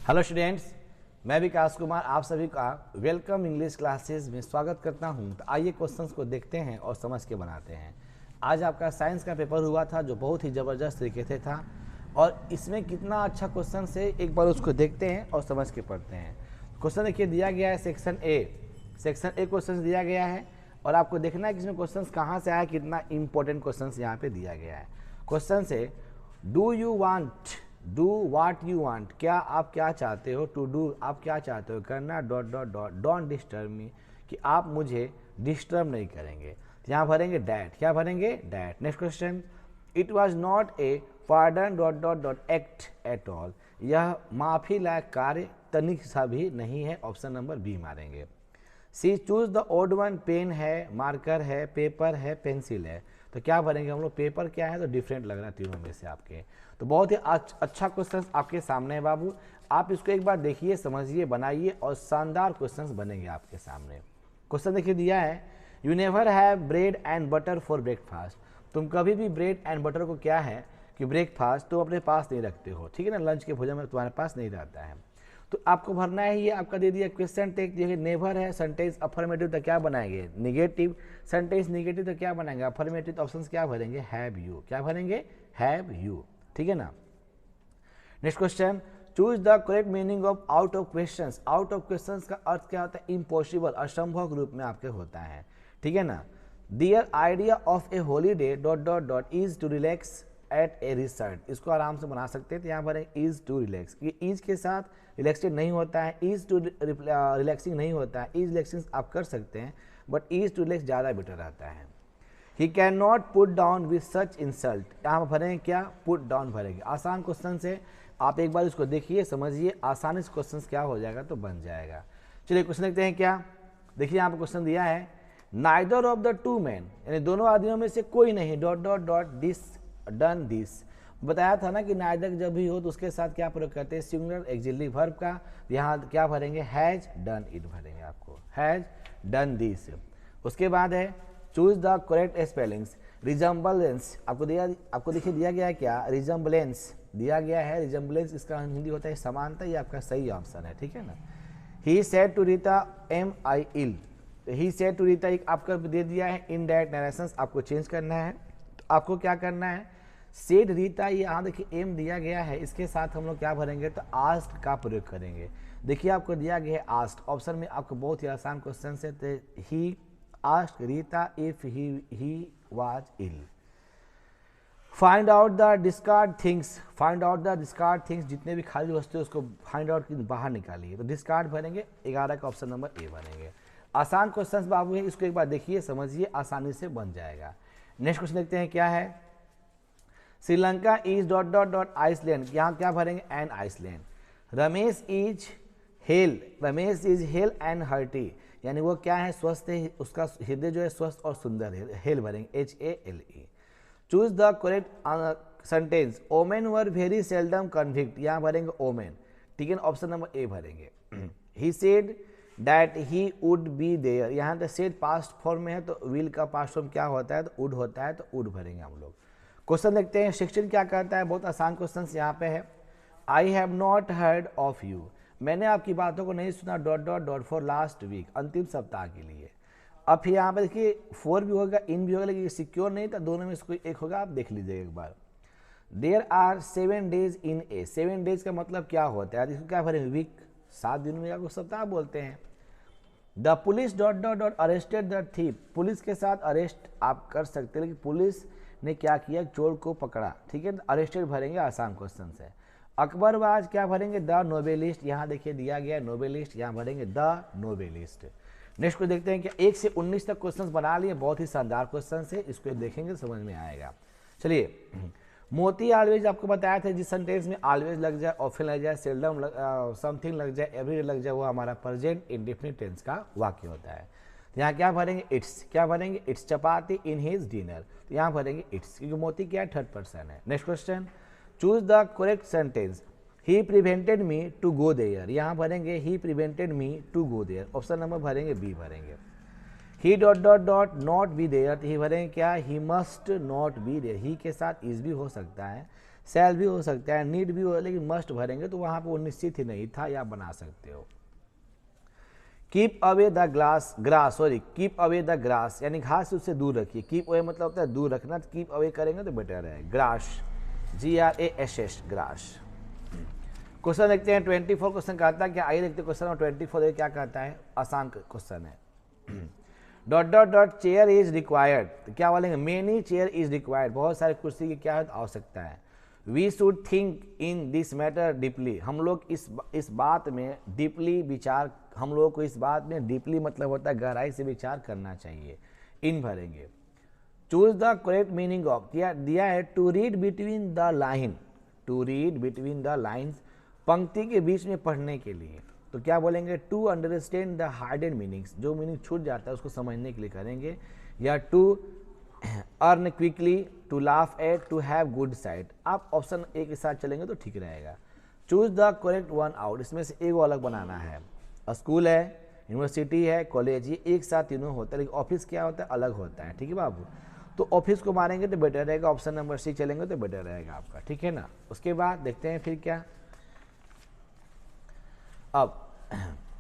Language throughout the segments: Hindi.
हेलो स्टूडेंट्स, मैं विकास कुमार आप सभी का वेलकम इंग्लिश क्लासेस में स्वागत करता हूं। तो आइए क्वेश्चंस को देखते हैं और समझ के बनाते हैं। आज आपका साइंस का पेपर हुआ था जो बहुत ही ज़बरदस्त तरीके से था और इसमें कितना अच्छा क्वेश्चन है एक बार उसको देखते हैं और समझ के पढ़ते हैं। क्वेश्चन देखिए दिया गया है सेक्शन ए क्वेश्चन दिया गया है और आपको देखना है कि इसमें क्वेश्चन कहाँ से आया, कितना इंपॉर्टेंट क्वेश्चन यहाँ पे दिया गया है। क्वेश्चन से डू वाट यू वांट, क्या आप क्या चाहते हो, टू डू आप क्या चाहते हो करना, dot dot dot don't disturb me कि आप मुझे डिस्टर्ब नहीं करेंगे। यहाँ भरेंगे डैट, क्या भरेंगे that. Next question, it was not a pardon dot dot dot act at all, यह माफी लायक कार्य तनिक सा भी नहीं है, ऑप्शन नंबर बी मारेंगे। C choose the odd one, pen है, मार्कर है, पेपर है, पेंसिल है, तो क्या भरेंगे हम लोग, पेपर क्या है, तो डिफरेंट लग रहा है तीनों में से आपके। तो बहुत ही अच्छा क्वेश्चन आपके सामने है बाबू, आप इसको एक बार देखिए, समझिए, बनाइए और शानदार क्वेश्चन बनेंगे आपके सामने। क्वेश्चन देखिए दिया है, you never have bread and butter for breakfast, तुम कभी भी ब्रेड एंड बटर को क्या है कि ब्रेकफास्ट तो अपने पास नहीं रखते हो, ठीक है ना, लंच के भोजन में तुम्हारे पास नहीं रहता है। तो आपको भरना है, ये आपका दे दिया क्वेश्चन टेक, देखिए नेवर है, सेंटेंस अफर्मेटिव तो क्या बनाएंगे निगेटिव, सेंटेंस निगेटिव तो क्या बनाएंगे अफर्मेटिव, तो ऑप्शंस क्या भरेंगे हैव यू, क्या भरेंगे हैव यू, ठीक है ना। Next question, choose the correct meaning of out of questions, out of questions का अर्थ क्या होता है, इम्पॉसिबल, असंभव रूप में आपके होता है, ठीक है ना। Their idea of a holiday dot dot dot is to relax at a resort, इसको आराम से बना सकते हैं, तो यहाँ पर इज टू रिलैक्स, ये इज के साथ रिलैक्सिंग नहीं होता है, इज टू रिलैक्सिंग नहीं होता है, इज रिलैक्सिंग आप कर सकते हैं बट इज टू रिलैक्स ज़्यादा बेटर रहता है। He can not put down with such insult, यहाँ भरेंगे क्या, पुट डाउन भरेंगे। आसान क्वेश्चन से आप एक बार इसको देखिए, समझिए, आसानी से क्वेश्चन क्या हो जाएगा तो बन जाएगा। चलिए क्वेश्चन देखते हैं क्या, देखिए यहाँ पर क्वेश्चन दिया है, neither of the two man, यानी दोनों आदमियों में से कोई नहीं, dot dot dot this done this, बताया था ना कि नाइदर जब भी हो तो उसके साथ क्या प्रयोग करते हैं, सिंगुलर एक्सिलरी वर्ब का, यहाँ क्या भरेंगे हैज डन इट भरेंगे, आपको हैज डन दिस। उसके बाद है choose the correct spellings, resemblance आपको देखिए दिया गया है क्या, रिजम्बलेंस दिया गया है, रिजम्बलेंस इसका हिंदी होता है समानता, ये आपका सही ऑप्शन है, ठीक है ना। He said to Rita am I ill, he said to Rita एक आपका दे दिया है, इनडायरेक्ट नरेशंस आपको चेंज करना है, तो आपको क्या करना है, सेड रीता, ये यहाँ देखिए एम दिया गया है, इसके साथ हम लोग क्या भरेंगे तो आस्क्ड का प्रयोग करेंगे। देखिए आपको दिया गया है आस्क्ड, ऑप्शन में आपको बहुत ही आसान क्वेश्चन है, तो he asked Rita if he was ill. Find out the discard things, find out the discard things, जितने भी खाली वस्तु है उसको फाइंड आउट की बाहर निकालिए, तो डिस्कार्ड भरेंगे, 11 का ऑप्शन नंबर ए भरेंगे। आसान क्वेश्चन बाबू है, इसको एक बार देखिए, समझिए, आसानी से बन जाएगा। नेक्स्ट क्वेश्चन देखते हैं क्या है, Sri Lanka is dot dot dot island, यहाँ क्या भरेंगे an island. Ramesh is hale and hearty, यानी वो क्या है स्वस्थ है, उसका हृदय जो है स्वस्थ और सुंदर है, हेल भरेंगे HALE। Choose the correct sentence, women were very seldom convict, यहाँ भरेंगे ओमेन, ठीक है, ऑप्शन नंबर ए भरेंगे। He said that he would be there, यहाँ तो सेड पास्ट फॉर्म में है, तो विल का पास्ट फॉर्म क्या होता है, तो वुड होता है, तो वुड भरेंगे हम लोग। क्वेश्चन देखते हैं, शिक्षण क्या करता है, बहुत आसान क्वेश्चन यहाँ पे है, I have not heard of you, मैंने आपकी बातों को नहीं सुना, dot dot dot for last week, अंतिम सप्ताह के लिए। अब फिर यहाँ पे देखिए फोर भी होगा, इन भी होगा, लेकिन सिक्योर नहीं था, दोनों में से कोई एक होगा, आप देख लीजिएगा एक बार। There are 7 days in a, 7 days का मतलब क्या होता है, इसको क्या भरेंगे वीक, 7 दिन में आपको सप्ताह बोलते हैं। The police dot dot dot arrested the thief, police के साथ अरेस्ट आप कर सकते हैं, लेकिन पुलिस ने क्या किया, चोर को पकड़ा, ठीक है, अरेस्टेड भरेंगे, आसान क्वेश्चन है। अकबरबाज क्या भरेंगे, द नोबेलिस्ट, यहाँ देखिए दिया गया है नोबेलिस्ट, यहाँ भरेंगे द नोबेलिस्ट। नेक्स्ट को देखते हैं कि 1 से 19 तक क्वेश्चन बना लिए, बहुत ही शानदार क्वेश्चन है, इसको देखेंगे समझ में आएगा। चलिए, मोती ऑलवेज आपको बताया था, जिस सेंटेंस में ऑलवेज लग जाए, ऑफन लग जाए, सेल्डम समथिंग लग जाए, एवरीडे लग जाए, वो हमारा प्रेजेंट इंडेफिनिट टेंस का वाक्य होता है। तो यहाँ क्या भरेंगे इट्स, क्या भरेंगे it's chapati in his dinner, तो यहाँ भरेंगे इट्स, क्योंकि मोती क्या है, 3rd पर्सन है। Next question, choose the correct sentence, he prevented me to go there, यहाँ भरेंगे he prevented me to go there, option number भरेंगे बी भरेंगे। He dot dot dot not be there, he भरेंगे क्या, he must not be there, he के साथ इज भी हो सकता है, सेल भी हो सकता है, नीड भी हो, लेकिन मस्ट भरेंगे तो वहाँ पे वो निश्चित ही नहीं था, या बना सकते हो। Keep away the grass keep away the grass, यानी घास से उससे दूर रखिए। कीप अवे मतलब होता है दूर रखना, तो कीप अवे करेंगे तो बेटर है। Grass, GRASS, grass. क्वेश्चन देखते हैं 24 क्वेश्चन कहता है क्या, आइए देखते हैं क्वेश्चन नंबर 24 क्या कहता है, आसान क्वेश्चन है। Dot dot dot chair is required, तो क्या बोलेंगे, मेनी चेयर इज रिक्वायर्ड, बहुत सारे कुर्सी की क्या है, आवश्यकता है। We should think in this matter deeply, हम लोग इस बात में डीपली विचार, हम लोगों को इस बात में डीपली मतलब होता है गहराई से विचार करना चाहिए। इन भरेंगे। Choose the correct meaning of, दिया है to read between the line, to read between the lines, पंक्ति के बीच में पढ़ने के लिए। तो क्या बोलेंगे, to understand the hidden meanings, जो मीनिंग छूट जाता है उसको समझने के लिए करेंगे। या to earn quickly, to laugh at, to have good sight. आप ऑप्शन ए के साथ चलेंगे तो ठीक रहेगा। Choose the correct one out, इसमें से एक अलग बनाना है। स्कूल है, यूनिवर्सिटी है, कॉलेज, ये एक साथ तीनों होता है, लेकिन ऑफिस क्या होता है, अलग होता है। ठीक है बाबू, तो ऑफिस को मारेंगे तो बेटर रहेगा, ऑप्शन नंबर सी चलेंगे तो बेटर रहेगा आपका। ठीक है ना। उसके बाद देखते हैं फिर क्या, अब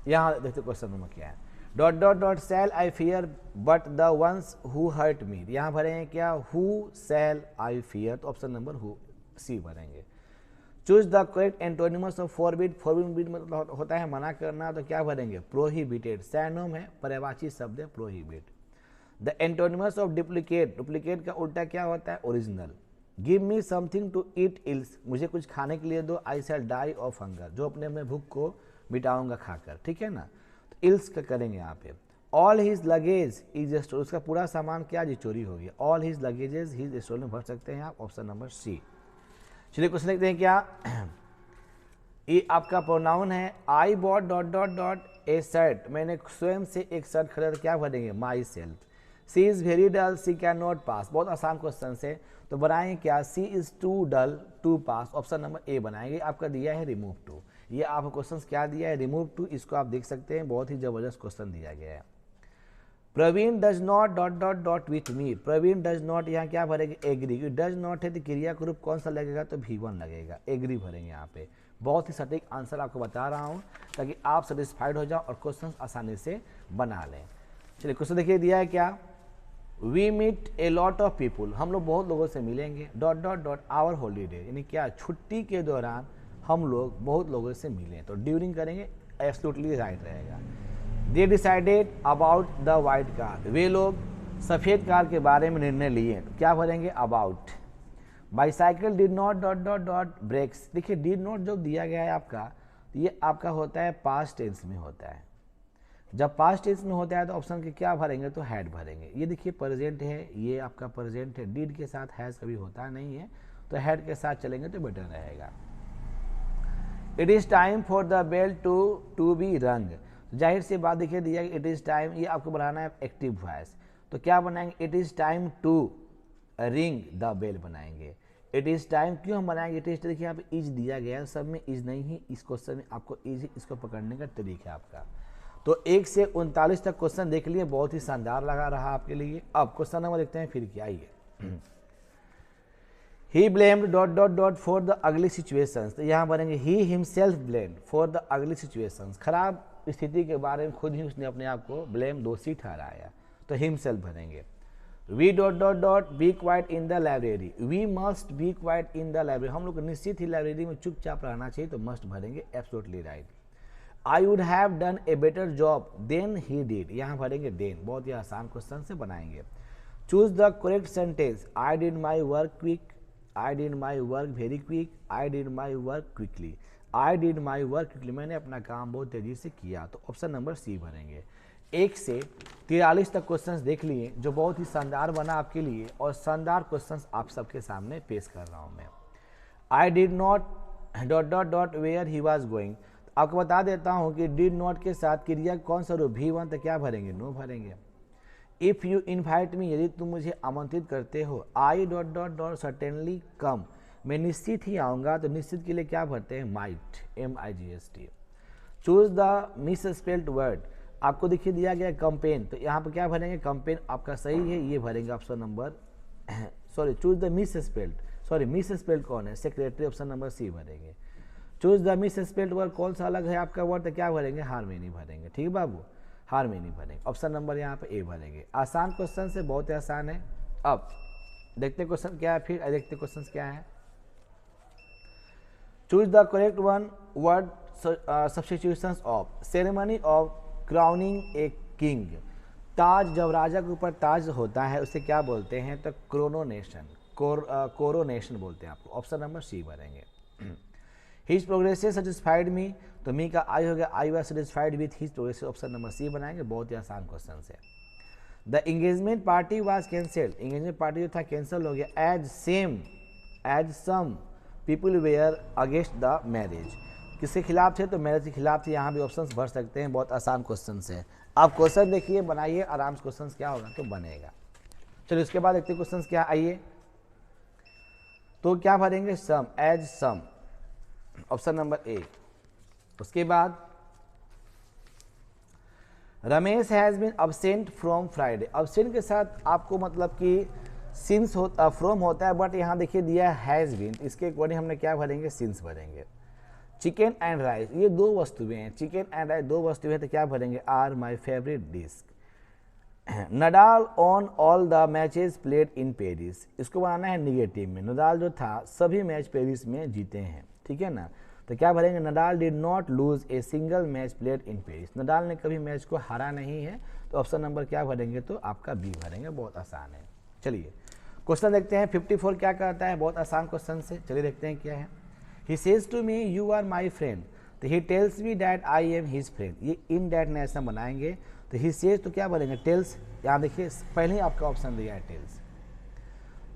यहाँ देखते क्वेश्चन नंबर क्या है। Dot dot dot sell I fear but the ones who hurt me, यहाँ भरेंगे क्या, हु सेल आई फियर, तो ऑप्शन नंबर हु, सी भरेंगे। Choose the correct antonyms of forbid, forbid मतलब होता है मना करना, तो क्या भरेंगे, प्रोहिबिटेड, सैनोम है, पर्यायवाची शब्द है prohibit. The antonyms of duplicate, duplicate का उल्टा क्या होता है, original. Give me something to eat else, मुझे कुछ खाने के लिए दो, I shall die of hunger, जो अपने में भूख को मिटाऊंगा खाकर। ठीक है ना। तो इल्स का करेंगे यहाँ पे। All his luggage is store, उसका पूरा सामान क्या जी, चोरी हो गया। ऑल हिज लगेजेज हिज स्टोर में भर सकते हैं आप, ऑप्शन नंबर सी। चलिए क्वेश्चन देखते हैं क्या, ये आपका प्रोनाउन है। I bought dot dot dot a shirt, मैंने स्वयं से एक शर्ट खरीदा, क्या भरेंगे, myself. She is very dull, she cannot नॉट पास, बहुत आसान क्वेश्चन से, तो बनाएंगे क्या, she is too dull to pass, option number A बनाएंगे। आपका दिया है रिमूव टू, ये आपको क्वेश्चन क्या दिया है, रिमूव टू, इसको आप देख सकते हैं, बहुत ही जबरदस्त क्वेश्चन दिया गया है। Praveen does not dot dot dot with me, Praveen does not, यहाँ क्या भरेंगे, एग्री, क्योंकि डज नॉट है तो क्रिया का रूप कौन सा लगेगा, तो V1 लगेगा, एग्री भरेंगे यहाँ पे। बहुत ही सटीक आंसर आपको बता रहा हूँ ताकि आप सेटिस्फाइड हो जाओ और क्वेश्चन आसानी से बना लें। चलिए क्वेश्चन देखिए, दिया है क्या, we meet a lot of people, हम लोग बहुत लोगों से मिलेंगे, dot dot dot our holiday, यानी क्या, छुट्टी के दौरान हम लोग बहुत लोगों से मिले, तो ड्यूरिंग करेंगे, एब्सोल्युटली राइट रहेगा। They decided about the white car, वे लोग सफ़ेद कार के बारे में निर्णय लिए, तो क्या भरेंगे, about. Bicycle did not dot dot dot brakes, देखिए डिड नॉट जो दिया गया है आपका, तो ये आपका होता है पास्ट टेंस में होता है। जब पास्ट टेंस में होता है तो ऑप्शन के क्या भरेंगे, तो हैड भरेंगे। ये देखिए प्रेजेंट है, ये आपका प्रेजेंट है, डिड के साथ हैज कभी होता नहीं है, तो हैड के साथ चलेंगे तो बेटर रहेगा। It is time for the bell to be rung, जाहिर सी बात देखिए दिया इट इज़ टाइम, ये आपको बनाना है एक्टिव वॉइस, तो क्या बनाएंगे, it is time to ring the bell बनाएंगे। इट इज़ टाइम क्यों हम बनाएंगे, इट इज़, देखिए यहाँ पे इज दिया गया है, सब में इज नहीं है, इस क्वेश्चन में आपको इज, इसको पकड़ने का तरीका आपका। तो 1 से 39 तक क्वेश्चन देख लिए, बहुत ही शानदार लगा रहा आपके लिए। अब क्वेश्चन नंबर देखते हैं फिर क्या, आइए। ही blamed dot dot dot for the ugly situations, तो यहाँ बनेंगे he himself blamed for the ugly situations, खराब स्थिति के बारे में खुद ही उसने अपने आप को ब्लेम, दोषी ठहराया, तो हिमसेल्फ भरेंगे। We dot dot dot be quiet in the library, we must be quiet in the library, हम लोग को निश्चित ही लाइब्रेरी में चुपचाप रहना चाहिए, तो मस्ट भरेंगे, absolutely right. I would have done a better job than he did, यहाँ भरेंगे देन, बहुत ही आसान क्वेश्चन से बनाएंगे। Choose the correct sentence, I did my work quick, I did my work very quick, I did my work quickly, I did my work quickly, मैंने अपना काम बहुत तेजी से किया, तो ऑप्शन नंबर सी भरेंगे। 1 से 43 तक क्वेश्चंस देख लिए, जो बहुत ही शानदार बना आपके लिए, और शानदार क्वेश्चंस आप सबके सामने पेश कर रहा हूँ मैं। I did not dot dot dot where he was going, आपको बता देता हूँ कि डिड नॉट के साथ क्रिया कौन सा रूप, V1, तो क्या भरेंगे, नो भरेंगे। इफ़ यू इन्वाइट मी, यदि तुम मुझे आमंत्रित करते हो, I dot dot dot certainly come, मैं निश्चित ही आऊँगा, तो निश्चित के लिए क्या भरते हैं, might, MIGHT। Choose the miss spelled word, आपको देखिए दिया गया कंपेन, तो यहाँ पर क्या भरेंगे, कंपेन आपका सही है, ये भरेंगे option number, sorry choose the miss spelled, sorry miss spelled कौन है, सेक्रेटरी, ऑप्शन नंबर सी भरेंगे। Choose the miss spelled word, कौन सा अलग है आपका वर्ड, तो क्या भरेंगे, हारमोनी भरेंगे। ठीक है बाबू, हारमोनी भरेंगे, ऑप्शन नंबर यहाँ पे ए भरेंगे। आसान क्वेश्चन से, बहुत ही आसान है। अब देखते क्वेश्चन क्या है, फिर देखते क्वेश्चन क्या है। Choose the correct one word substitutions of ceremony of crowning a king. ताज, जब राजा के ऊपर ताज होता है उसे क्या बोलते हैं, तो क्रोनोनेशन, कोरोनेशन बोलते हैं आपको। ऑप्शन नंबर सी भरेंगे। हिज प्रोग्रेसेस सेटिस्फाइड मी, तो मी का आई हो गया, I was satisfied with his progresses, option number C बनाएंगे। बहुत ही आसान क्वेश्चन है। The engagement party was cancelled, engagement party जो था कैंसिल हो गया। As some people were against the marriage, किसके खिलाफ थे, तो मैरिज के खिलाफ थे। यहाँ भी ऑप्शन भर सकते हैं, बहुत आसान क्वेश्चन है। आप क्वेश्चन देखिए, बनाइए आराम से, क्वेश्चन क्या होगा तो बनेगा। चलिए उसके बाद देखते क्वेश्चन क्या, आइए तो क्या भरेंगे, some, as some, option number A. उसके बाद Ramesh has been absent from Friday, absent के साथ आपको मतलब कि सिंस होता, फ्रॉम होता है, बट यहाँ देखिए दिया हैज बीन, इसके अकॉर्डिंग हमने क्या भरेंगे, सिंस भरेंगे। चिकन एंड राइस, ये दो वस्तुएं हैं, चिकन एंड राइस दो वस्तुएं हैं, तो क्या भरेंगे, are my favourite dish. Nadal won all the matches played in Paris, इसको बनाना है निगेटिव में। नडाल जो था सभी मैच पेरिस में जीते हैं, ठीक है ना, तो क्या भरेंगे, Nadal did not lose a single match played in Paris, Nadal ने कभी मैच को हारा नहीं है, तो ऑप्शन नंबर क्या भरेंगे, तो आपका बी भरेंगे। बहुत आसान है। चलिए क्वेश्चन देखते हैं 54 क्या कहता है, बहुत आसान क्वेश्चन से। चलिए देखते हैं क्या है। He says to me you are my friend, तो he tells me that I am his friend, ये इन डैट ने ऐसा बनाएंगे, तो ही सेज तो क्या बनेंगे, टेल्स। यहाँ देखिए पहले ही आपका ऑप्शन दिया है tells.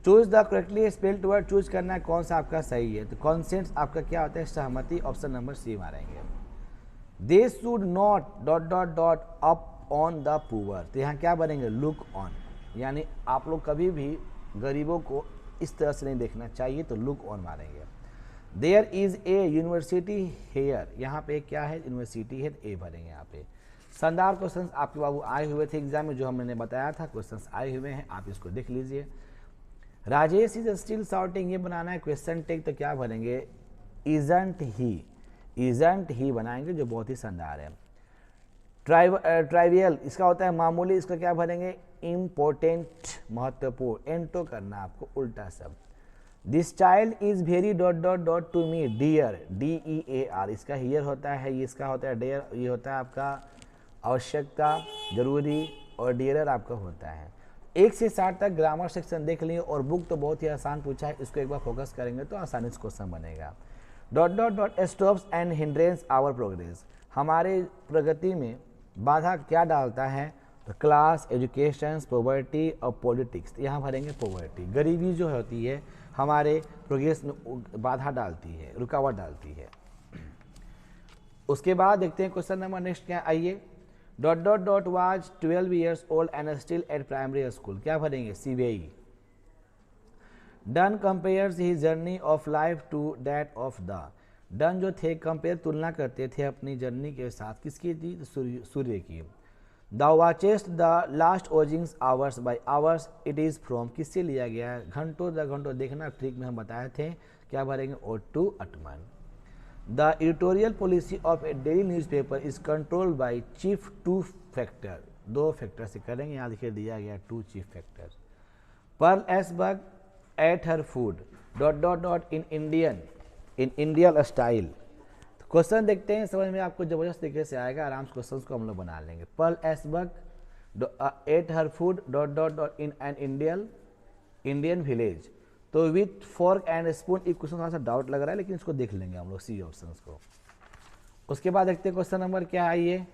Choose the correctly spelled word, choose करना है कौन सा आपका सही है, तो कॉन्सेंट आपका क्या होता है, सहमति, ऑप्शन नंबर सी मारेंगे। They should not dot dot dot up on the poor, तो यहाँ क्या बनेंगे, लुक ऑन, यानी आप लोग कभी भी गरीबों को इस तरह से नहीं देखना चाहिए, तो लुक ऑन मारेंगे। There is a university here, यहाँ पे क्या है, यूनिवर्सिटी है, ए भरेंगे यहाँ पे। शानदार क्वेश्चंस आपके बाबू आए हुए थे एग्जाम में, जो हमने बताया था, क्वेश्चंस आए हुए हैं, आप इसको देख लीजिए। राजेश इज स्टिल शाउटिंग, ये बनाना है क्वेश्चन टेक, तो क्या भरेंगे, इजंट ही बनाएंगे, जो बहुत ही शानदार है। ट्राइवियल, इसका होता है मामूली, इसका क्या भरेंगे, इम्पोर्टेंट, महत्वपूर्ण, एंटो करना आपको उल्टा शब्द। This child is very dot dot dot to me dear, DEAR, इसका हियर होता है, ये इसका होता है डेयर, ये होता है आपका आवश्यकता, जरूरी, और डियरर आपका होता है। 1 से 60 तक ग्रामर सेक्शन देख लिए, और बुक तो बहुत ही आसान पूछा है, इसको एक बार फोकस करेंगे तो आसानी से क्वेश्चन बनेगा। Dot dot dot stops and hindrance our progress, हमारे प्रगति में बाधा क्या डालता है, तो क्लास, एजुकेशन, पॉवर्टी और पॉलिटिक्स, यहाँ भरेंगे पॉवर्टी, गरीबी जो होती है हमारे प्रोग्रेस में बाधा डालती है, रुकावट डालती है। उसके बाद देखते हैं क्वेश्चन नंबर नेक्स्ट क्या, आइए। Dot dot dot was 12 years old and still at primary school, क्या भरेंगे, CBI। Donne compares his journey of life to that of the, Donne जो थे कंपेयर, तुलना करते थे अपनी जर्नी के साथ, किसकी थी, सूर्य की। The watchest the last oozings hours by hours, it is from, किससे लिया गया है, घंटों द घंटों देखना, ट्रिक में हम बताए थे, क्या भरेंगे, O2 autumn. The editorial policy of a daily newspaper is controlled by chief 2 factor, 2 factor से करेंगे, यहाँ देखिए दिया गया 2 chief factor. Pearl S Buck ate her food dot dot dot in Indian style, question देखते हैं, समझ में आपको जबरदस्त तरीके से आएगा, आराम से क्वेश्चन को हम लोग बना लेंगे। Pearl S Buck ate her food dot dot dot in an Indian village, तो विथ फॉर्क एंड स्पून, एक क्वेश्चन थोड़ा सा डाउट लग रहा है, लेकिन इसको देख लेंगे हम लोग सी ऑप्शन को। उसके बाद देखते हैं क्वेश्चन नंबर क्या है, ये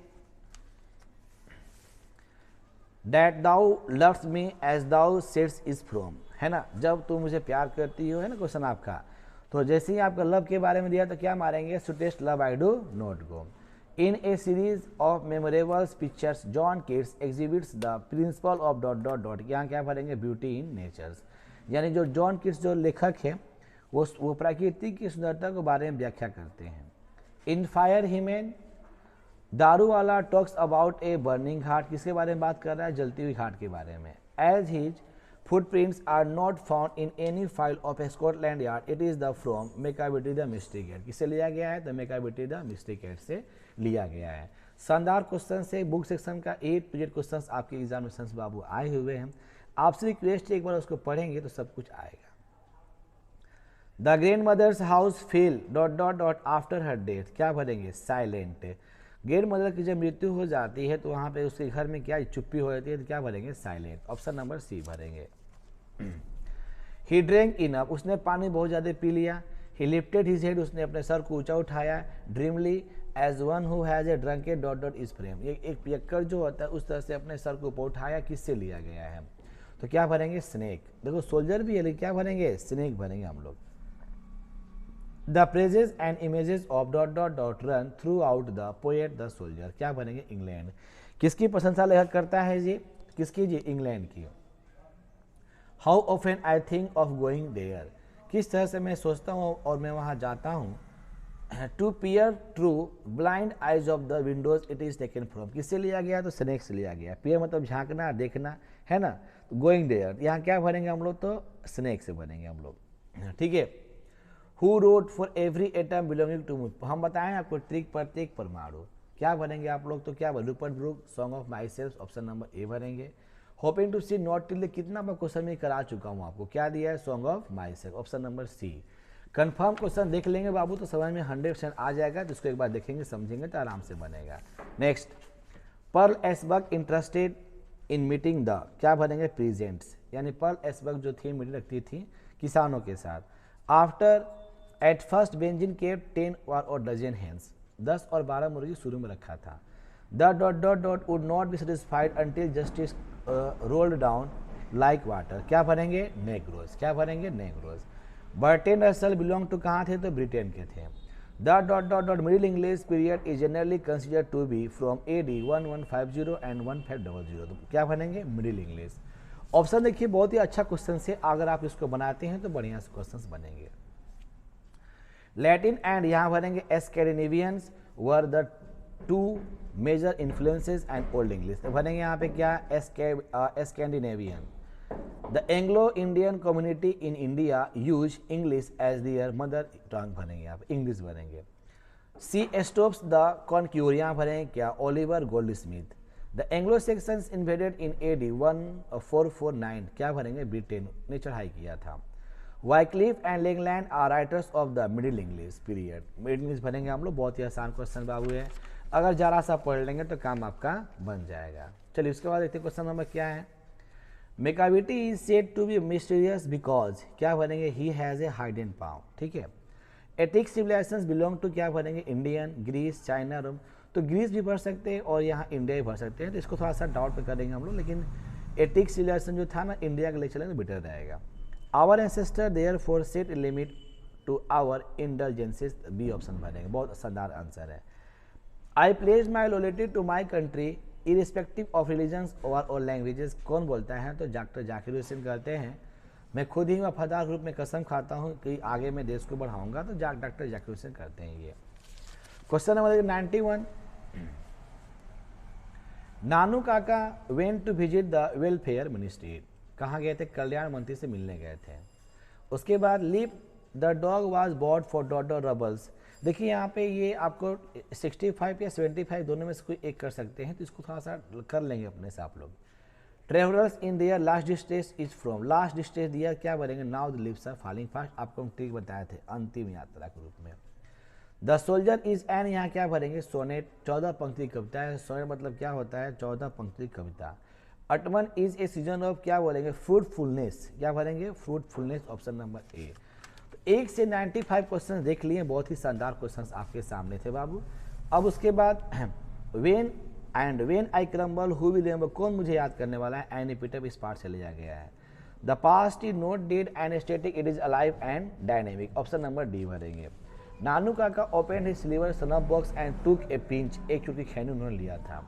that thou loves me as thou sets is from, है ना, जब तुम मुझे प्यार करती हो, है ना क्वेश्चन आपका, तो जैसे ही आपका लव के बारे में दिया तो क्या मारेंगे, so test love I do not go. In a series of memorable pictures John Keats exhibits the principle of dot dot dot, यहाँ क्या भरेंगे, ब्यूटी इन नेचर्स, यानी जो जॉन किड्स जो लेखक है वो प्रकृति की सुंदरता के बारे में व्याख्या करते हैं। इन फायर हीमेन, दारू वाला talks about a burning heart, किसके बारे में बात कर रहा है, जलती हुई हार्ट के बारे में। As his footprints are not found in any file of Scotland Yard. It is the from Macavity the Mystery Cat. किससे लिया गया है? तो Macavity the Mystery Cat से लिया गया है। शानदार क्वेश्चन से बुक सेक्शन का 8 पीरियड क्वेश्चन आपके एग्जामिनेशन बाबू आए हुए हैं। आपसे रिक्वेस्ट एक बार उसको पढ़ेंगे तो सब कुछ आएगा। The grandmother's house fell dot dot dot after her death, क्या भरेंगे? साइलेंट। ग्रैंड मदर की जब मृत्यु हो जाती है तो वहाँ पे उसके घर में क्या चुप्पी हो जाती है, तो क्या भरेंगे? साइलेंट। ऑप्शन नंबर सी भरेंगे। ही ड्रिंक इनफ, उसने पानी बहुत ज़्यादा पी लिया। ही लिफ्टेड हिज हेड, उसने अपने सर को ऊंचा उठाया। Dreamly as one who has a drunken dot dot is frame, ये एक पियक्कर जो होता है उस तरह से अपने सर को ऊपर उठाया, किससे लिया गया है? तो क्या भरेंगे? स्नेक। देखो सोल्जर भी है लेकिन क्या भरेंगे? स्नेक भरेंगे हम लोग। The praises and images of dot dot dot run through out the poet the soldier, क्या बनेंगे? इंग्लैंड। किसकी प्रशंसा लेखक करता है जी? किसकी जी? इंग्लैंड की। How often I think of going there, किस तरह से मैं सोचता हूँ और मैं वहाँ जाता हूँ। To peer through blind eyes of the windows it is taken from, किससे लिया गया? तो स्नेक से लिया गया। पियर मतलब झांकना, देखना, है ना। तो गोइंग देयर यहाँ क्या भरेंगे हम लोग? तो स्नेक से बनेंगे हम लोग, ठीक है। Who wrote for every atom belonging to moon, हम बताएं आपको ट्रिक प्रत्येक परमाणु, क्या भरेंगे आप लोग? तो क्या Rupert Brooke, song of myself, option number A भरेंगे। Hoping to see not till, कितना मैं क्वेश्चन में करा चुका हूँ आपको, क्या दिया है? Song of myself, option number C. Confirm question देख लेंगे बाबू तो समझ में 100% आ जाएगा, तो इसको एक बार देखेंगे समझेंगे तो आराम से बनेगा। Next, Pearl S Buck interested in meeting the, क्या भरेंगे? प्रेजेंट्स, यानी पर्ल एसबर्ग जो थी मीटिंग रखती थी किसानों के साथ। After at first Benjamin kept 10 और डजन हेंस, 10 और 12 मुर्गी शुरू में रखा था। The dot dot dot would not be satisfied until justice rolled down like water, क्या भरेंगे? नेग्रोज, क्या भरेंगे? Negroes. Bertrand Russell belong to कहाँ थे? तो ब्रिटेन के थे। The dot dot dot middle English period is generally considered to be from AD 1150 and 1500, तो क्या भरेंगे? Middle English. ऑप्शन देखिए बहुत ही अच्छा क्वेश्चन से, अगर आप इसको बनाते हैं तो बढ़िया से क्वेश्चन बनेंगे। लैटिन एंड यहाँ भरेंगे Scandinavians were the 2 major influences and old English, तो भरेंगे यहाँ पे क्या? Scandinavian. The Anglo Indian community in India use English as their mother tongue, भरेंगे यहाँ पे इंग्लिश भरेंगे। सी स्टॉप्स द कॉन्क्यूर, यहाँ भरेंगे क्या? Oliver Goldsmith. The Anglo sections invaded in AD 1449, क्या भरेंगे? ब्रिटेन ने चढ़ाई किया था। Wycliffe and Langland are writers of the middle English period, middle English भरेंगे हम लोग। बहुत ही आसान क्वेश्चन बाबू है, अगर जरा सा पढ़ लेंगे तो काम आपका बन जाएगा। चलिए उसके बाद देखते हैं क्वेश्चन नंबर क्या है। Macavity is said to be mysterious because, क्या भरेंगे? He has a hidden power, ठीक है। एटिक सिविलाइजेशंस बिलोंग टू, क्या भरेंगे? इंडियन, ग्रीस, चाइना, रोम, तो ग्रीस भी भर सकते हैं और यहाँ इंडिया भी भर सकते हैं, तो इसको थोड़ा सा डाउट पे करेंगे हम लोग, लेकिन एटिक सिविलाइजेशन जो था ना इंडिया के लिए चलेंगे बेटर रहेगा। Our ancestor there for set limit to our indulgences, B option भरेंगे, बहुत शानदार आंसर है। I pledge my loyalty to my country irrespective of religions और लैंग्वेजेस, कौन बोलता है? तो डॉक्टर जाकिर हुसैन कहते हैं मैं खुद ही वफादार रूप में कसम खाता हूँ कि आगे मैं देश को बढ़ाऊंगा, तो डॉक्टर जाकिर हुसैन करते हैं ये। Question number 91, Nanu Kaka went to visit the welfare ministry, कहाँ गए थे? कल्याण मंत्री से मिलने गए थे। उसके बाद leap the dog was bought for dot dot rubbles, देखिए यहाँ पे ये आपको 65 या 75 दोनों में से कोई एक कर सकते हैं, तो इसको थोड़ा सा कर लेंगे अपने से आप लोग। Travellers in their last distress is from, last distress दिया, क्या बोलेंगे? Now the leaves are falling fast, आपको हम ट्रिक बताए थे अंतिम यात्रा के रूप में। द सोल्जर इज एन, यहाँ क्या भरेंगे? सोनेट, 14 पंक्ति कविता है। सोनेट मतलब क्या होता है? 14 पंक्ति कविता। अटमन इज ए सीजन ऑफ, क्या बोलेंगे? फ्रूटफुलनेस, क्या भरेंगे? फ्रूटफुलनेस, ऑप्शन नंबर ए। तो 1 से 95 क्वेश्चन देख लिए, बहुत ही शानदार क्वेश्चन आपके सामने थे बाबू। अब उसके बाद when and when I crumble who will remember, कौन मुझे याद करने वाला है? एनी पीटर इस पार्ट से लिया गया है। The past is not dead and static, it is alive and dynamic, option number D भरेंगे। Nanu Kaka open his silver snuff box and took a pinch, एक चुटकी खैनी उन्होंने लिया था।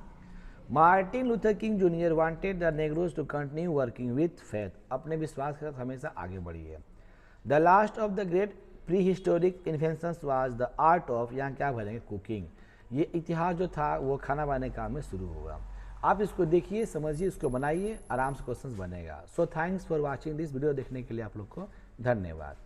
Martin Luther King junior wanted the negroes to continue working with faith, अपने विश्वास के साथ हमेशा आगे बढ़िए। The last of the great prehistoric inventions was the art of, यहाँ क्या भरेंगे? कुकिंग, ये इतिहास जो था वो खाना बनाने काम में शुरू हुआ। आप इसको देखिए, समझिए, इसको बनाइए, आराम से क्वेश्चन बनेगा। So thanks for watching this video. देखने के लिए आप लोग को धन्यवाद।